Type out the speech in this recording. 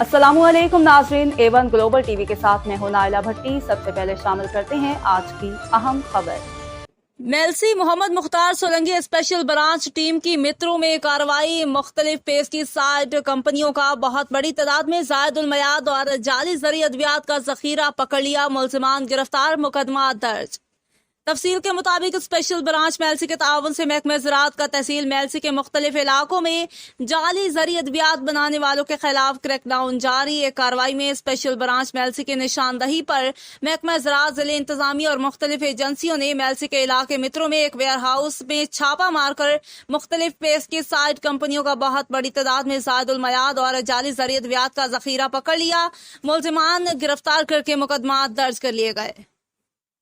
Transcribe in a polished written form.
अस्सलामु अलैकुम नाजरीन, A1 ग्लोबल टीवी के साथ मैं हूं नाइला भट्टी। सबसे पहले शामिल करते हैं आज की अहम खबर। Mailsi Mohammad Mukhtar Solanki special branch team की मित्रों में कार्रवाई। मुख्तलिफ पेस्टिसाइड कंपनियों का बहुत बड़ी तादाद में जायदुल मयाद और जाली ज़री अद्वियात का जखीरा पकड़ लिया। मुलजिमान गिरफ्तार, मुकदमा दर्ज। तफसील के मुताबिक स्पेशल ब्रांच मेलसी के ताउन से महकमा ज़राअत का तहसील मेलसी के मुख्तलिफ इलाकों में जाली ज़री अद्वियात बनाने वालों के खिलाफ क्रैकडाउन जारी। एक कार्रवाई में स्पेशल ब्रांच मेलसी की निशानदही पर महकमा ज़राअत, ज़िले इंतजामिया और मुख्तलिफ एजेंसियों ने मेलसी के इलाके मित्रों में एक वेयर हाउस में छापा मारकर मुख्तलिफ पेस्टिसाइड कंपनियों का बहुत बड़ी तादाद में जायदुल मयाद और जाली ज़री अद्वियात का जखीरा पकड़ लिया। मुलजिमान गिरफ्तार करके मुकदमा दर्ज कर लिए गए।